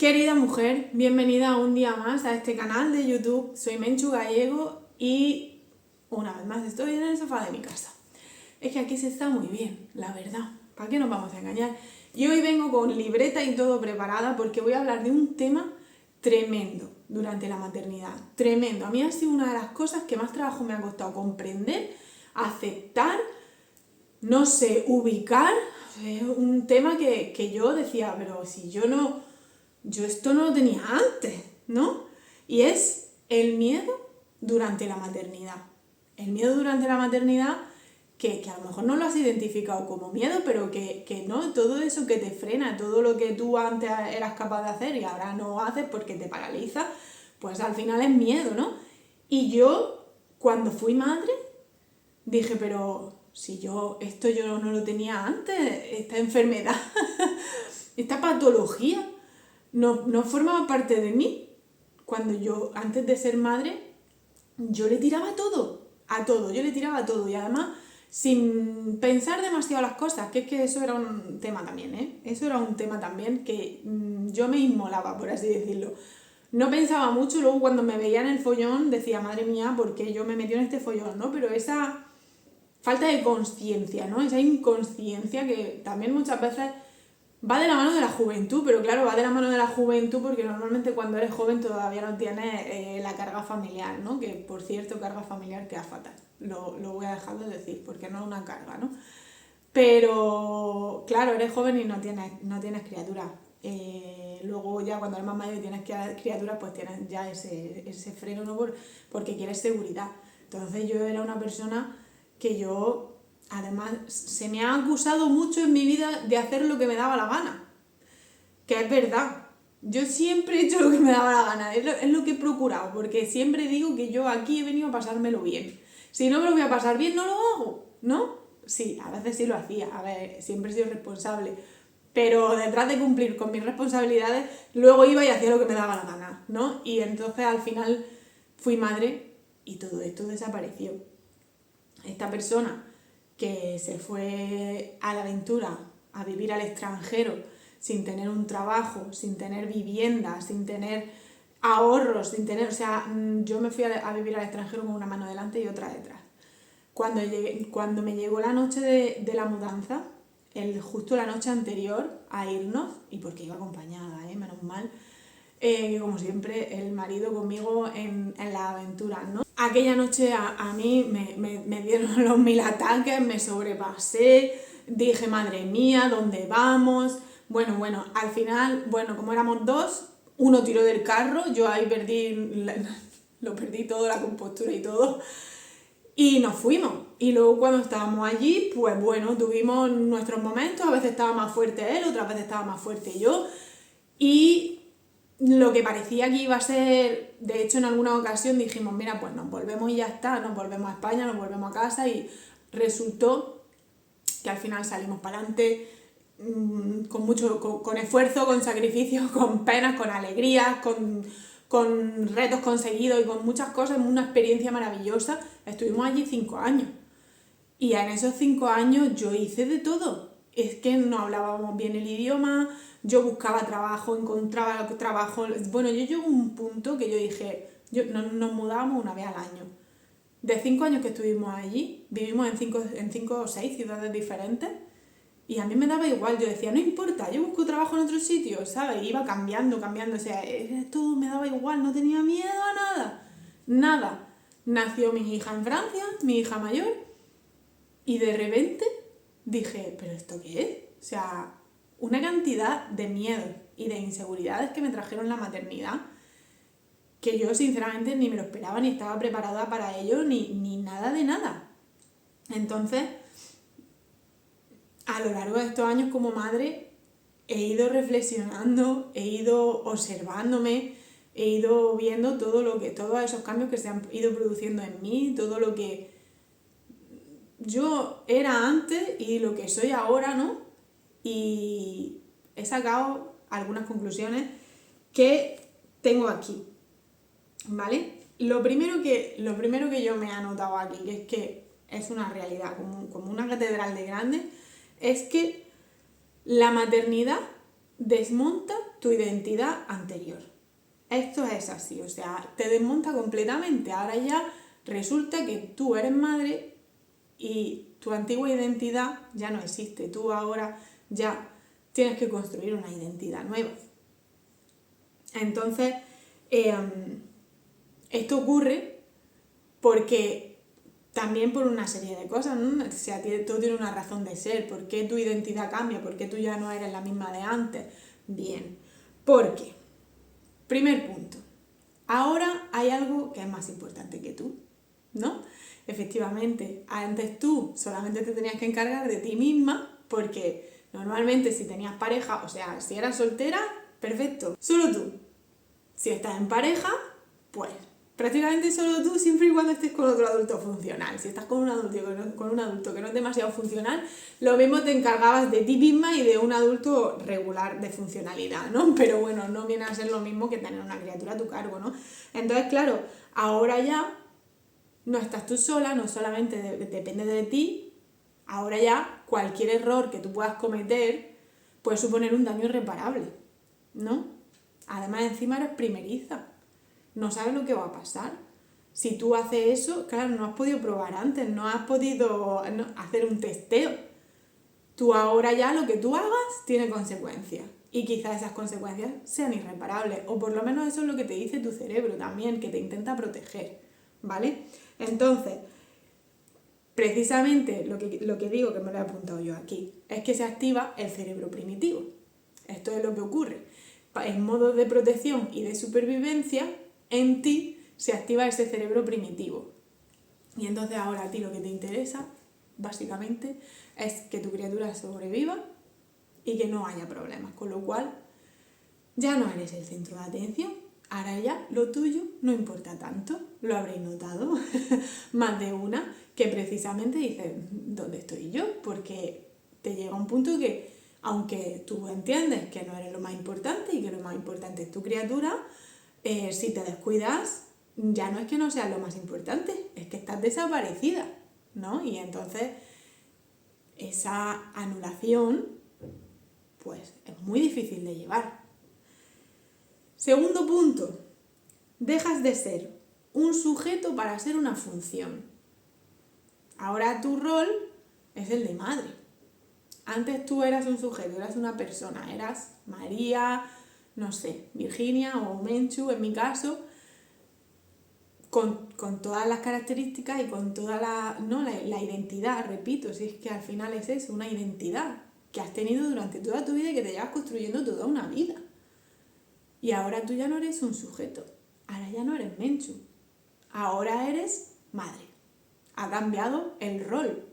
Querida mujer, bienvenida un día más a este canal de YouTube. Soy Menchu Gallego y una vez más estoy en el sofá de mi casa. Es que aquí se está muy bien, la verdad. ¿Para qué nos vamos a engañar? Y hoy vengo con libreta y todo preparada porque voy a hablar de un tema tremendo durante la maternidad. Tremendo. A mí ha sido una de las cosas que más trabajo me ha costado comprender, aceptar, no sé, ubicar. Un tema que yo decía, pero si yo esto no lo tenía antes, ¿no? Y es el miedo durante la maternidad. El miedo durante la maternidad que a lo mejor no lo has identificado como miedo, pero que no, todo eso que te frena, todo lo que tú antes eras capaz de hacer y ahora no haces porque te paraliza, pues al final es miedo, ¿no? Y yo, cuando fui madre, dije, pero si esto yo no lo tenía antes, esta enfermedad, esta patología, no formaba parte de mí. Cuando yo, antes de ser madre, yo le tiraba a todo, yo le tiraba a todo y además sin pensar demasiado las cosas, que es que eso era un tema también, ¿eh? Eso era un tema también que yo me inmolaba, por así decirlo. No pensaba mucho, luego cuando me veía en el follón decía, madre mía, ¿por qué yo me metí en este follón, no? Pero esa falta de conciencia, ¿no? Esa inconsciencia que también muchas veces va de la mano de la juventud, pero claro, va de la mano de la juventud porque normalmente cuando eres joven todavía no tienes la carga familiar, ¿no? Que por cierto, carga familiar queda fatal. Lo voy a dejar de decir porque no es una carga, ¿no? Pero claro, eres joven y no tienes criaturas. Luego ya cuando eres más mayor y tienes criaturas, pues tienes ya ese freno, ¿no? Porque quieres seguridad. Entonces yo era una persona que además, se me ha acusado mucho en mi vida de hacer lo que me daba la gana. Que es verdad. Yo siempre he hecho lo que me daba la gana. Es lo que he procurado. Porque siempre digo que yo aquí he venido a pasármelo bien. Si no me lo voy a pasar bien, no lo hago. ¿No? Sí, a veces sí lo hacía. A ver, siempre he sido responsable. Pero detrás de cumplir con mis responsabilidades, luego iba y hacía lo que me daba la gana, ¿no? Y entonces al final fui madre y todo esto desapareció. Esta persona que se fue a la aventura, a vivir al extranjero, sin tener un trabajo, sin tener vivienda, sin tener ahorros, o sea, yo me fui a vivir al extranjero con una mano delante y otra detrás. Cuando me llegó la noche de la mudanza, justo la noche anterior a irnos, y porque iba acompañada, menos mal, como siempre, el marido conmigo en las aventuras, ¿no? Aquella noche a mí me dieron los 1000 ataques, me sobrepasé, dije, madre mía, ¿dónde vamos? Bueno, al final, como éramos dos, uno tiró del carro, yo ahí lo perdí todo, la compostura y todo, y nos fuimos. Y luego cuando estábamos allí, pues bueno, tuvimos nuestros momentos, a veces estaba más fuerte él, otras veces estaba más fuerte yo, y lo que parecía que iba a ser, de hecho en alguna ocasión dijimos, mira, pues nos volvemos y ya está, nos volvemos a España, nos volvemos a casa, y resultó que al final salimos para adelante con esfuerzo, con sacrificios, con penas, con alegrías, con retos conseguidos y con muchas cosas, una experiencia maravillosa. Estuvimos allí 5 años y en esos 5 años yo hice de todo. Es que no hablábamos bien el idioma, yo buscaba trabajo, encontraba trabajo. Bueno, yo llego a un punto que yo dije, nos mudábamos una vez al año. De 5 años que estuvimos allí, vivimos en cinco o 6 ciudades diferentes y a mí me daba igual. Yo decía, no importa, yo busco trabajo en otro sitio, ¿sabes? Y iba cambiando, o sea, todo me daba igual, no tenía miedo a nada. Nació mi hija en Francia, mi hija mayor, y de repente dije, ¿pero esto qué es? O sea, una cantidad de miedos y de inseguridades que me trajeron la maternidad que yo sinceramente ni me lo esperaba, ni estaba preparada para ello, ni nada de nada. Entonces, a lo largo de estos años como madre, he ido reflexionando, he ido observándome, he ido viendo todos esos cambios que se han ido produciendo en mí, todo lo que yo era antes y lo que soy ahora, ¿no? Y he sacado algunas conclusiones que tengo aquí, ¿vale? Lo primero que yo me he anotado aquí, que es que es una realidad, como una catedral de grande, es que la maternidad desmonta tu identidad anterior. Esto es así, o sea, te desmonta completamente. Ahora ya resulta que tú eres madre y tu antigua identidad ya no existe. Tú ahora ya tienes que construir una identidad nueva. Entonces, esto ocurre porque también por una serie de cosas, ¿no? O sea, todo tiene una razón de ser. ¿Por qué tu identidad cambia? ¿Por qué tú ya no eres la misma de antes? Bien, porque, primer punto, ahora hay algo que es más importante que tú, ¿no? Efectivamente, antes tú solamente te tenías que encargar de ti misma, porque normalmente si tenías pareja, o sea, si eras soltera, perfecto, solo tú. Si estás en pareja, pues prácticamente solo tú, siempre y cuando estés con otro adulto funcional. Si estás con un adulto que no es demasiado funcional, lo mismo te encargabas de ti misma y de un adulto regular de funcionalidad, ¿no? Pero bueno, no viene a ser lo mismo que tener una criatura a tu cargo, ¿no? Entonces, claro, ahora ya no estás tú sola, no solamente depende de ti, ahora ya cualquier error que tú puedas cometer puede suponer un daño irreparable, ¿no? Además, encima eres primeriza, no sabes lo que va a pasar. Si tú haces eso, claro, no has podido probar antes, no has podido hacer un testeo. Tú ahora ya lo que tú hagas tiene consecuencias. Y quizás esas consecuencias sean irreparables. O por lo menos eso es lo que te dice tu cerebro también, que te intenta proteger. ¿Vale? Entonces, precisamente lo que digo, que me lo he apuntado yo aquí, es que se activa el cerebro primitivo. Esto es lo que ocurre. En modo de protección y de supervivencia, en ti se activa ese cerebro primitivo. Y entonces ahora a ti lo que te interesa, básicamente, es que tu criatura sobreviva y que no haya problemas. Con lo cual, ya no eres el centro de atención. Ahora ya lo tuyo no importa tanto. Lo habréis notado más de una, que precisamente dices, ¿dónde estoy yo? Porque te llega un punto que, aunque tú entiendes que no eres lo más importante y que lo más importante es tu criatura, si te descuidas, ya no es que no seas lo más importante, es que estás desaparecida, ¿no? Y entonces esa anulación, pues es muy difícil de llevar. Segundo punto, dejas de ser un sujeto para ser una función. Ahora tu rol es el de madre. Antes tú eras un sujeto, eras una persona, eras María, no sé, Virginia o Menchu en mi caso, con todas las características y con toda la identidad, repito, si es que al final es eso, una identidad que has tenido durante toda tu vida y que te llevas construyendo toda una vida. Y ahora tú ya no eres un sujeto, ahora ya no eres Menchu, ahora eres madre. Ha cambiado el rol.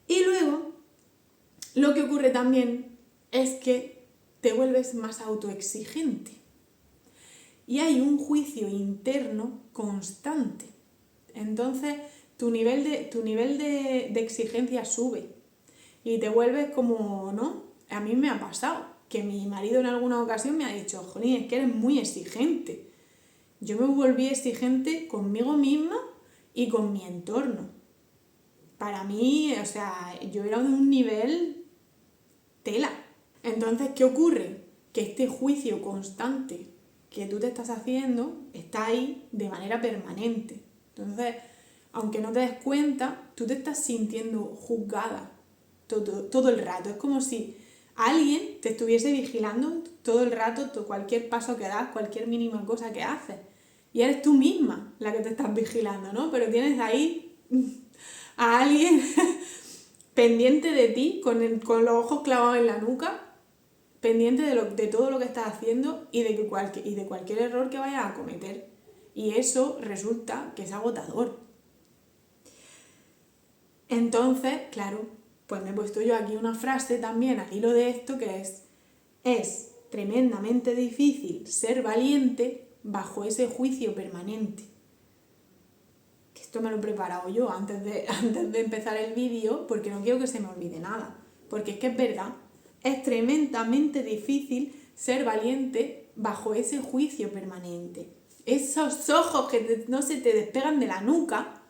Y luego, lo que ocurre también es que te vuelves más autoexigente. Y hay un juicio interno constante. Entonces, tu nivel de exigencia sube. Y te vuelves como, ¿no? A mí me ha pasado que mi marido en alguna ocasión me ha dicho, jolín, es que eres muy exigente. Yo me volví exigente conmigo misma y con mi entorno. Para mí, o sea, yo era de un nivel tela. Entonces, ¿qué ocurre? Que este juicio constante que tú te estás haciendo está ahí de manera permanente. Entonces, aunque no te des cuenta, tú te estás sintiendo juzgada todo el rato. Es como si alguien te estuviese vigilando todo el rato, cualquier paso que das, cualquier mínima cosa que haces. Y eres tú misma la que te estás vigilando, ¿no? Pero tienes ahí a alguien pendiente de ti, con los ojos clavados en la nuca, pendiente de todo lo que estás haciendo y de cualquier error que vayas a cometer. Y eso resulta que es agotador. Entonces, claro, pues me he puesto yo aquí una frase también al hilo de esto que es tremendamente difícil ser valiente bajo ese juicio permanente. Que esto me lo he preparado yo antes de empezar el vídeo porque no quiero que se me olvide nada. Porque es que es verdad, es tremendamente difícil ser valiente bajo ese juicio permanente. Esos ojos que no se te despegan de la nuca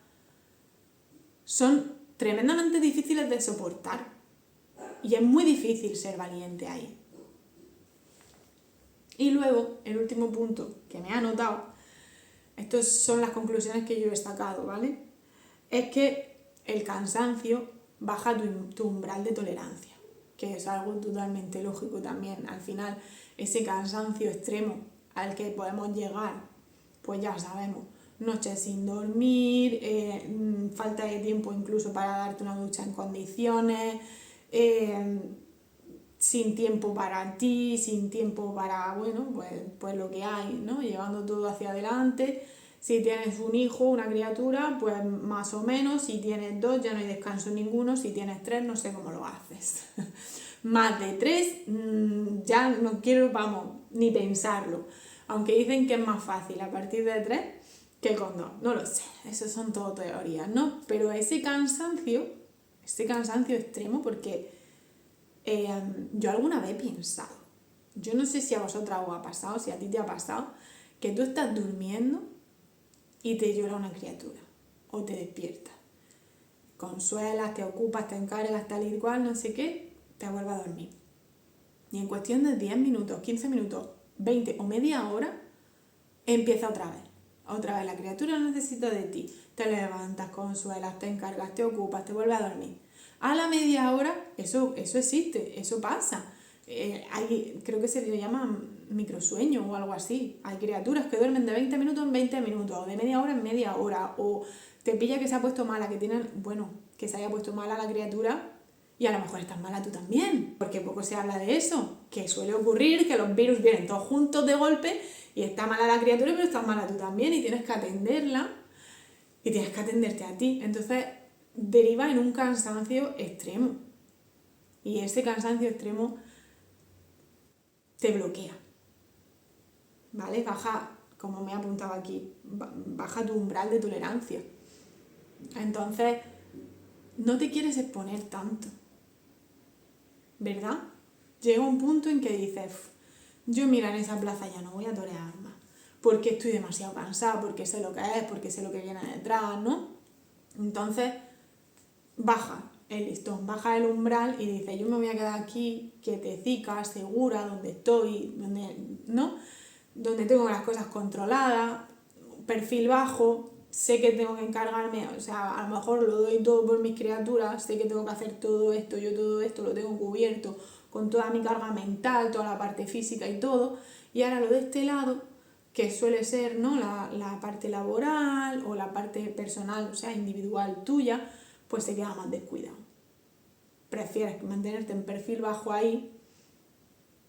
son tremendamente difíciles de soportar. Y es muy difícil ser valiente ahí. Y luego, el último punto que me he anotado, estas son las conclusiones que yo he sacado, ¿vale? Es que el cansancio baja tu umbral de tolerancia, que es algo totalmente lógico también. Al final, ese cansancio extremo al que podemos llegar, pues ya sabemos, noches sin dormir, falta de tiempo incluso para darte una ducha en condiciones, sin tiempo para ti, sin tiempo para, bueno, pues lo que hay, ¿no? Llevando todo hacia adelante. Si tienes un hijo, una criatura, pues más o menos. Si tienes 2, ya no hay descanso ninguno. Si tienes 3, no sé cómo lo haces. Más de 3, ya no quiero, vamos, ni pensarlo. Aunque dicen que es más fácil a partir de 3 que con 2. No lo sé, eso son todo teorías, ¿no? Pero ese cansancio extremo, porque yo alguna vez he pensado, yo no sé si a vosotras os ha pasado, si a ti te ha pasado, que tú estás durmiendo y te llora una criatura, o te despiertas, consuelas, te ocupas, te encargas, tal y cual, no sé qué, te vuelves a dormir. Y en cuestión de 10 minutos, 15 minutos, 20 o media hora, empieza otra vez. Otra vez la criatura necesita de ti. Te levantas, consuelas, te encargas, te ocupas, te vuelves a dormir. A la media hora, eso existe, eso pasa. Creo que se le llama microsueño o algo así. Hay criaturas que duermen de 20 minutos en 20 minutos, o de media hora en media hora, o te pilla que se ha puesto mala, que se haya puesto mala la criatura, y a lo mejor estás mala tú también, porque poco se habla de eso, que suele ocurrir que los virus vienen todos juntos de golpe y está mala la criatura, pero estás mala tú también y tienes que atenderla y tienes que atenderte a ti. Entonces deriva en un cansancio extremo y ese cansancio extremo te bloquea, ¿vale? Baja, como me he apuntado aquí, baja tu umbral de tolerancia. Entonces no te quieres exponer tanto, ¿verdad? Llega un punto en que dices, yo mira, en esa plaza ya no voy a torear más, porque estoy demasiado cansada, porque sé lo que es, porque sé lo que viene detrás, ¿no? Entonces, baja el listón, baja el umbral y dices, yo me voy a quedar aquí, quietecica, segura, donde estoy, donde tengo las cosas controladas, perfil bajo, sé que tengo que encargarme, o sea, a lo mejor lo doy todo por mis criaturas, sé que tengo que hacer todo esto, yo todo esto lo tengo cubierto con toda mi carga mental, toda la parte física y todo, y ahora lo de este lado, que suele ser, ¿no?, la parte laboral o la parte personal, o sea, individual tuya, pues se queda más descuidado. Prefieres mantenerte en perfil bajo ahí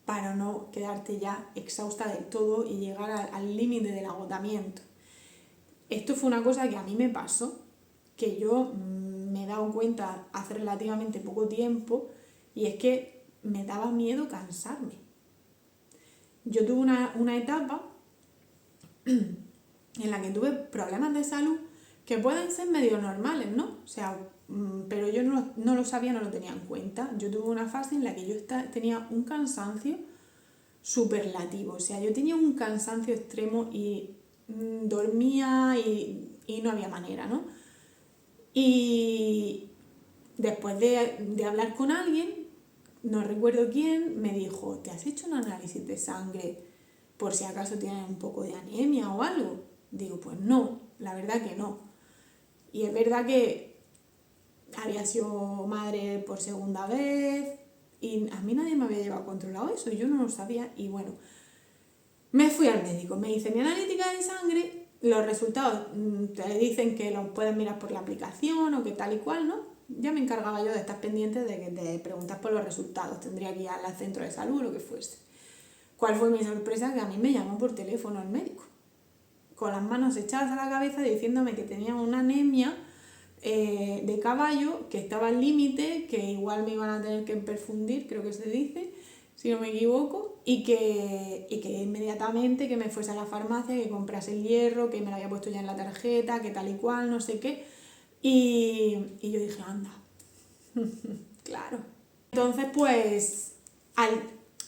para no quedarte ya exhausta del todo y llegar al límite del agotamiento. Esto fue una cosa que a mí me pasó, que yo me he dado cuenta hace relativamente poco tiempo, y es que me daba miedo cansarme. Yo tuve una etapa en la que tuve problemas de salud que pueden ser medio normales, ¿no? O sea, pero yo no lo sabía, no lo tenía en cuenta. Yo tuve una fase en la que yo tenía un cansancio superlativo, o sea, yo tenía un cansancio extremo y dormía y no había manera, ¿no? Y después de hablar con alguien, no recuerdo quién, me dijo, ¿te has hecho un análisis de sangre por si acaso tienes un poco de anemia o algo? Digo, pues no, la verdad que no. Y es verdad que había sido madre por segunda vez y a mí nadie me había llevado controlado eso, yo no lo sabía. Y bueno, me fui al médico, me hice mi analítica de sangre, los resultados te dicen que los puedes mirar por la aplicación o que tal y cual, ¿no? Ya me encargaba yo de estar pendiente de preguntar por los resultados, tendría que ir al centro de salud o lo que fuese. ¿Cuál fue mi sorpresa? Que a mí me llamó por teléfono el médico, con las manos echadas a la cabeza diciéndome que tenía una anemia de caballo, que estaba al límite, que igual me iban a tener que perfundir, creo que se dice, si no me equivoco, y que inmediatamente que me fuese a la farmacia, que comprase el hierro, que me lo había puesto ya en la tarjeta, que tal y cual, no sé qué. Y yo dije, anda, claro. Entonces, pues,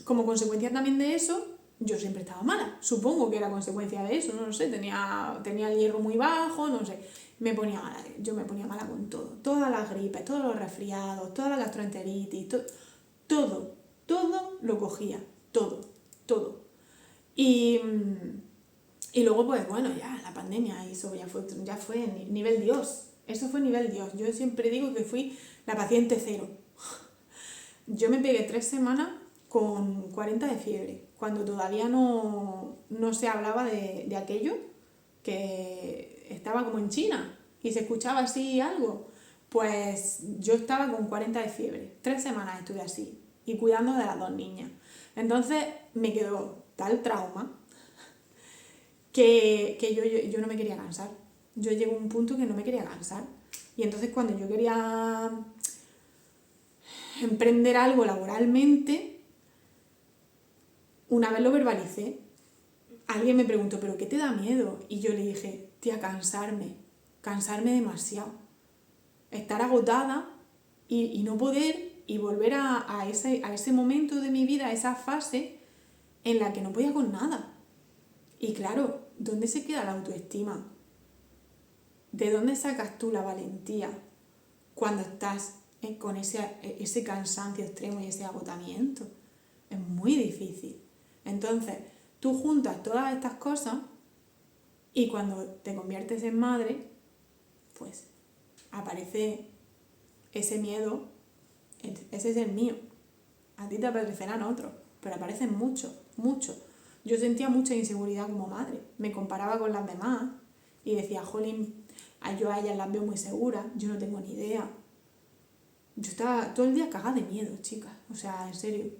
como consecuencia también de eso, yo siempre estaba mala. Supongo que era consecuencia de eso, no lo sé, tenía el hierro muy bajo, no sé. Yo me ponía mala con todo. Todas las gripes, todos los resfriados, toda la gastroenteritis, todo lo cogía, todo. Y, y luego, pues bueno, ya la pandemia, y eso ya fue nivel Dios. Eso fue nivel Dios. Yo siempre digo que fui la paciente cero. Yo me pegué 3 semanas con 40 de fiebre, cuando todavía no se hablaba de aquello, que estaba como en China y se escuchaba así algo. Pues yo estaba con 40 de fiebre, 3 semanas estuve así y cuidando de las 2 niñas. Entonces me quedó tal trauma que yo no me quería cansar. Yo llegué a un punto que no me quería cansar. Y entonces cuando yo quería emprender algo laboralmente, una vez lo verbalicé. Alguien me preguntó, ¿pero qué te da miedo? Y yo le dije, tía, cansarme demasiado. Estar agotada y no poder, y volver a ese momento de mi vida, a esa fase en la que no podía con nada. Y claro, ¿dónde se queda la autoestima? ¿De dónde sacas tú la valentía cuando estás con ese cansancio extremo y ese agotamiento? Es muy difícil. Entonces, tú juntas todas estas cosas y cuando te conviertes en madre, pues aparece ese miedo. Ese es el mío. A ti te aparecerán otros, pero aparecen muchos, muchos. Yo sentía mucha inseguridad como madre. Me comparaba con las demás y decía, jolín, yo a ellas las veo muy seguras, yo no tengo ni idea. Yo estaba todo el día cagada de miedo, chicas. O sea, en serio.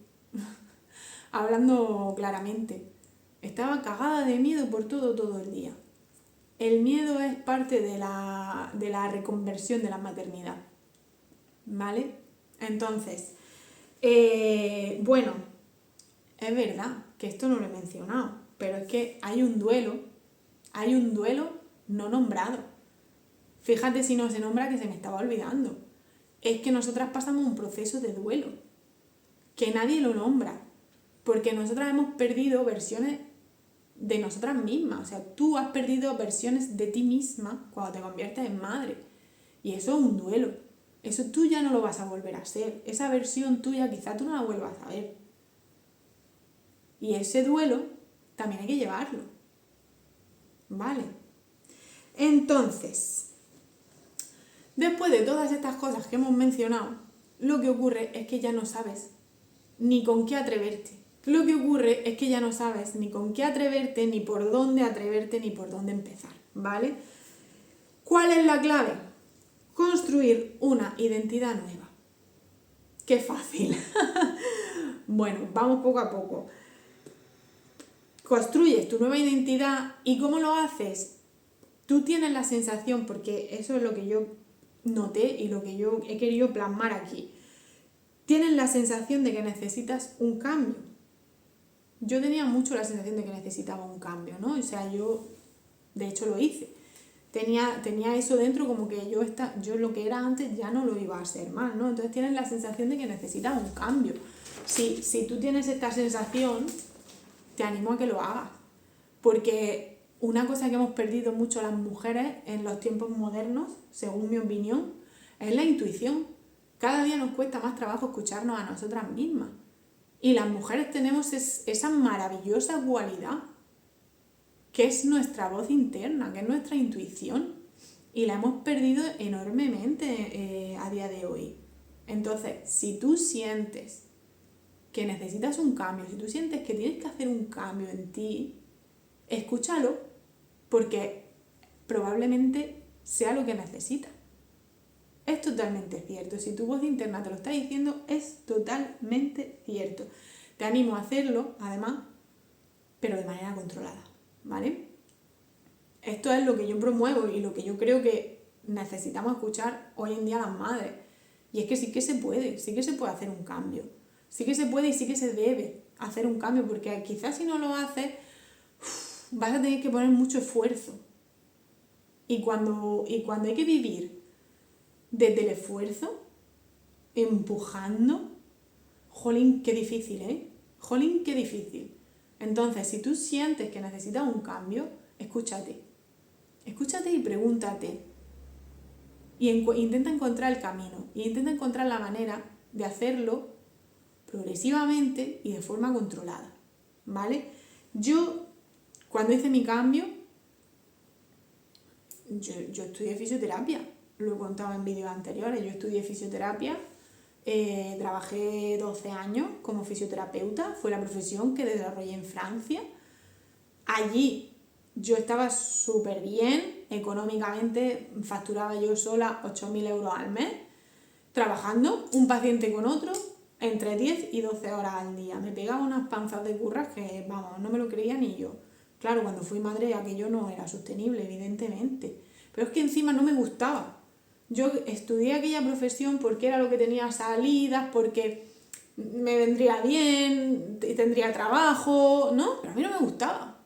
Hablando claramente. Estaba cagada de miedo por todo el día. El miedo es parte de la reconversión de la maternidad. ¿Vale? Entonces, bueno, es verdad que esto no lo he mencionado, pero es que hay un duelo no nombrado. Fíjate si no se nombra, que se me estaba olvidando. Es que nosotras pasamos un proceso de duelo, que nadie lo nombra, porque nosotras hemos perdido versiones de nosotras mismas. O sea, tú has perdido versiones de ti misma cuando te conviertes en madre. Y eso es un duelo. Eso tú ya no lo vas a volver a ser. Esa versión tuya quizá tú no la vuelvas a ver. Y ese duelo también hay que llevarlo. ¿Vale? Entonces, después de todas estas cosas que hemos mencionado, lo que ocurre es que ya no sabes ni con qué atreverte. Lo que ocurre es que ya no sabes ni con qué atreverte, ni por dónde atreverte, ni por dónde empezar, ¿vale? ¿Cuál es la clave? Construir una identidad nueva. ¡Qué fácil! Bueno, vamos poco a poco. Construyes tu nueva identidad, ¿y cómo lo haces? Tú tienes la sensación, porque eso es lo que yo noté y lo que yo he querido plasmar aquí. Tienes la sensación de que necesitas un cambio. Yo tenía mucho la sensación de que necesitaba un cambio, ¿no? O sea, yo de hecho lo hice. Tenía eso dentro, como que yo lo que era antes ya no lo iba a hacer más, ¿no? Entonces tienes la sensación de que necesitas un cambio. Si tú tienes esta sensación, te animo a que lo hagas. Porque una cosa que hemos perdido mucho las mujeres en los tiempos modernos, según mi opinión, es la intuición. Cada día nos cuesta más trabajo escucharnos a nosotras mismas. Y las mujeres tenemos esa maravillosa cualidad, que es nuestra voz interna, que es nuestra intuición. Y la hemos perdido enormemente a día de hoy. Entonces, si tú sientes que necesitas un cambio, si tú sientes que tienes que hacer un cambio en ti, escúchalo, porque probablemente sea lo que necesitas. Es totalmente cierto. Si tu voz interna te lo está diciendo, es totalmente cierto. Te animo a hacerlo, además, pero de manera controlada, ¿vale? Esto es lo que yo promuevo y lo que yo creo que necesitamos escuchar hoy en día las madres. Y es que sí que se puede hacer un cambio. Sí que se puede y sí que se debe hacer un cambio, porque quizás si no lo haces, vas a tener que poner mucho esfuerzo. Y cuando hay que vivir desde el esfuerzo, empujando, jolín, qué difícil, ¿eh? Jolín, qué difícil. Entonces, si tú sientes que necesitas un cambio, escúchate. Escúchate y pregúntate. Y intenta encontrar el camino. Y intenta encontrar la manera de hacerlo progresivamente y de forma controlada, ¿vale? Yo, cuando hice mi cambio, yo estudié fisioterapia, lo he contado en vídeos anteriores, yo estudié fisioterapia, trabajé 12 años como fisioterapeuta, fue la profesión que desarrollé en Francia. Allí yo estaba súper bien, económicamente facturaba yo sola 8.000 euros al mes, trabajando un paciente con otro entre 10 y 12 horas al día. Me pegaba unas panzas de curras que, vamos, no me lo creía ni yo. Claro, cuando fui madre aquello no era sostenible, evidentemente. Pero es que encima no me gustaba. Yo estudié aquella profesión porque era lo que tenía salidas, porque me vendría bien, tendría trabajo, ¿no? Pero a mí no me gustaba.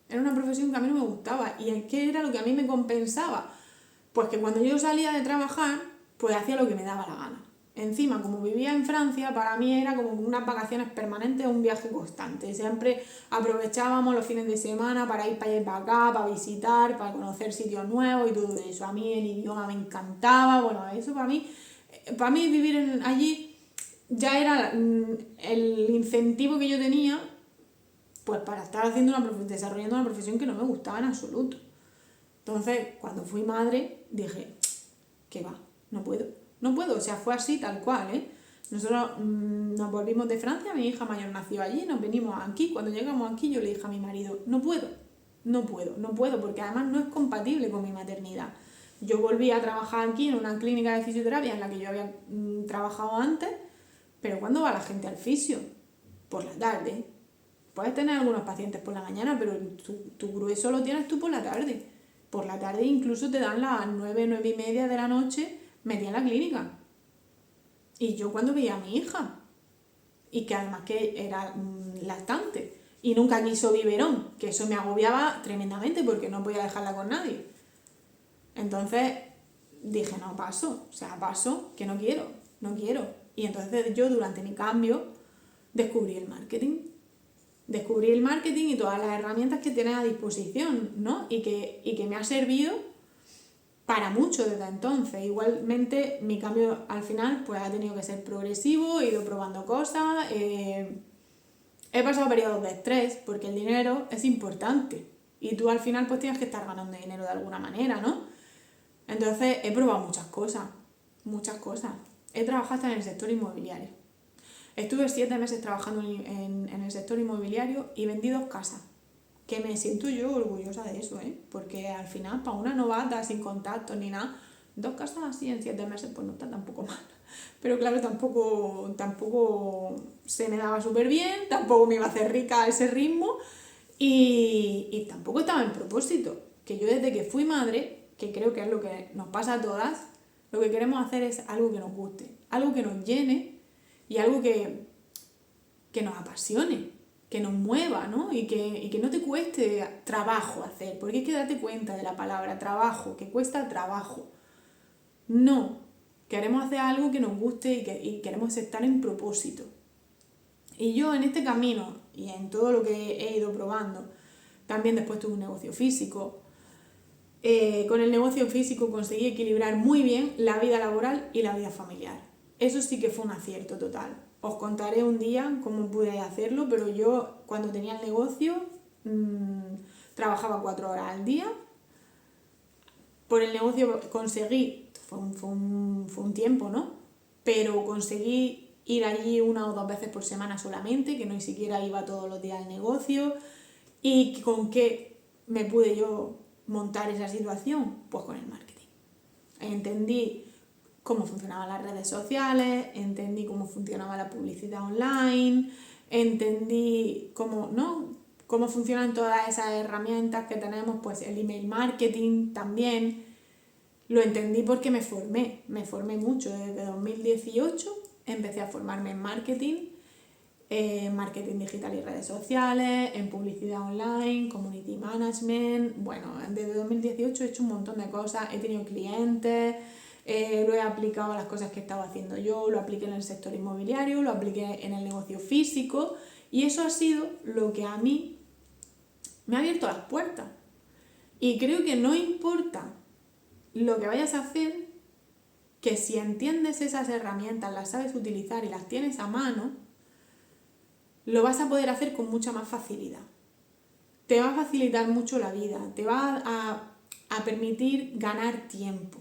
Era una profesión que a mí no me gustaba. ¿Y qué era lo que a mí me compensaba? Pues que cuando yo salía de trabajar, pues hacía lo que me daba la gana. Encima, como vivía en Francia, para mí era como unas vacaciones permanentes, un viaje constante. Siempre aprovechábamos los fines de semana para ir para allá y para acá, para visitar, para conocer sitios nuevos y todo eso. A mí el idioma me encantaba, bueno, eso para mí vivir allí ya era el incentivo que yo tenía pues para estar desarrollando una profesión que no me gustaba en absoluto. Entonces, cuando fui madre, dije, ¿qué va? No puedo, o sea, fue así tal cual, ¿eh? Nosotros nos volvimos de Francia, mi hija mayor nació allí, nos venimos aquí, cuando llegamos aquí yo le dije a mi marido, no puedo, porque además no es compatible con mi maternidad. Yo volví a trabajar aquí en una clínica de fisioterapia en la que yo había trabajado antes, pero ¿cuándo va la gente al fisio? Por la tarde. Puedes tener algunos pacientes por la mañana, pero tu grueso lo tienes tú por la tarde. Por la tarde incluso te dan las 9:30 de la noche metida en la clínica. Y yo cuando veía a mi hija, y que además que era lactante, y nunca quiso biberón, que eso me agobiaba tremendamente porque no podía dejarla con nadie. Entonces dije, no, paso, que no quiero. Y entonces yo durante mi cambio descubrí el marketing y todas las herramientas que tienes a disposición, ¿no? Y que me ha servido para mucho desde entonces. Igualmente mi cambio al final pues ha tenido que ser progresivo, he ido probando cosas, he pasado periodos de estrés porque el dinero es importante y tú al final pues tienes que estar ganando dinero de alguna manera, ¿no? Entonces he probado muchas cosas. He trabajado hasta en el sector inmobiliario. Estuve 7 meses trabajando en el sector inmobiliario y vendí 2 casas, que me siento yo orgullosa de eso, porque al final, para una novata, sin contactos ni nada, 2 casas así en 7 meses, pues no está tampoco mal. Pero claro, tampoco se me daba súper bien, tampoco me iba a hacer rica a ese ritmo y tampoco estaba en propósito. Que yo desde que fui madre, que creo que es lo que nos pasa a todas, lo que queremos hacer es algo que nos guste, algo que nos llene, y algo que nos apasione, que nos mueva, ¿no? Y que no te cueste trabajo hacer, porque hay que darte cuenta de la palabra trabajo, que cuesta trabajo. No, queremos hacer algo que nos guste y queremos estar en propósito. Y yo en este camino y en todo lo que he ido probando, también después tuve un negocio físico. Con el negocio físico conseguí equilibrar muy bien la vida laboral y la vida familiar. Eso sí que fue un acierto total. Os contaré un día cómo pude hacerlo, pero yo cuando tenía el negocio trabajaba 4 horas al día. Por el negocio conseguí, fue un tiempo, ¿no? Pero conseguí ir allí 1 o 2 veces por semana solamente, que no ni siquiera iba todos los días al negocio. ¿Y con qué me pude yo montar esa situación? Pues con el marketing. Entendí cómo funcionaban las redes sociales, entendí cómo funcionaba la publicidad online, entendí cómo funcionan todas esas herramientas que tenemos, pues el email marketing también. Lo entendí porque me formé mucho. Desde 2018 empecé a formarme en marketing digital y redes sociales, en publicidad online, community management. Bueno, desde 2018 he hecho un montón de cosas, he tenido clientes, lo he aplicado a las cosas que estaba haciendo yo, lo apliqué en el sector inmobiliario, lo apliqué en el negocio físico y eso ha sido lo que a mí me ha abierto las puertas. Y creo que no importa lo que vayas a hacer, que si entiendes esas herramientas, las sabes utilizar y las tienes a mano, lo vas a poder hacer con mucha más facilidad. te va a facilitar mucho la vida, te va a permitir ganar tiempo,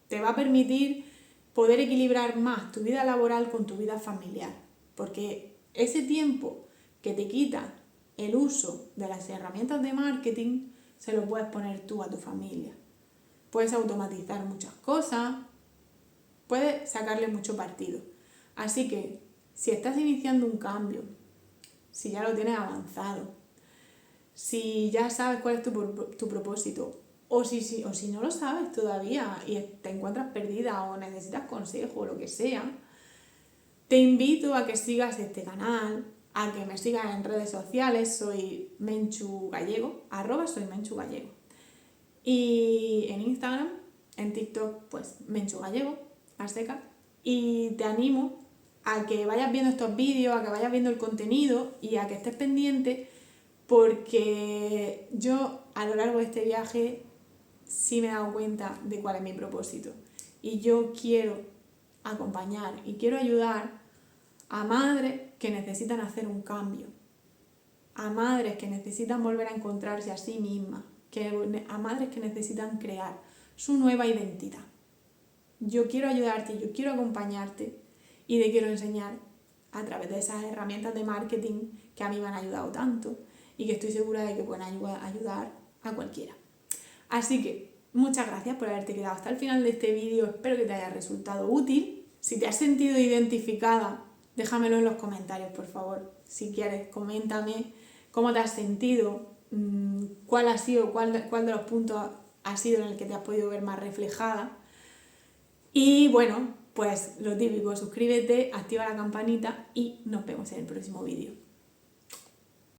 te va a permitir poder equilibrar más tu vida laboral con tu vida familiar, porque ese tiempo que te quita el uso de las herramientas de marketing se lo puedes poner tú a tu familia. Puedes automatizar muchas cosas, puedes sacarle mucho partido. Así que si estás iniciando un cambio, si ya lo tienes avanzado, si ya sabes cuál es tu propósito, o si no lo sabes todavía y te encuentras perdida o necesitas consejo o lo que sea, te invito a que sigas este canal, a que me sigas en redes sociales. Soy Menchu Gallego, @soymenchugallego. Y en Instagram, en TikTok, pues Menchu Gallego, a seca. Y te animo a que vayas viendo estos vídeos, a que vayas viendo el contenido y a que estés pendiente, porque yo a lo largo de este viaje sí me he dado cuenta de cuál es mi propósito. Y yo quiero acompañar y quiero ayudar a madres que necesitan hacer un cambio, a madres que necesitan volver a encontrarse a sí mismas, a madres que necesitan crear su nueva identidad. Yo quiero ayudarte, yo quiero acompañarte y te quiero enseñar a través de esas herramientas de marketing que a mí me han ayudado tanto y que estoy segura de que pueden ayudar a cualquiera. Así que muchas gracias por haberte quedado hasta el final de este vídeo, espero que te haya resultado útil. Si te has sentido identificada, déjamelo en los comentarios, por favor. Si quieres, coméntame cómo te has sentido, cuál de los puntos ha sido en el que te has podido ver más reflejada. Y bueno, pues lo típico, suscríbete, activa la campanita y nos vemos en el próximo vídeo.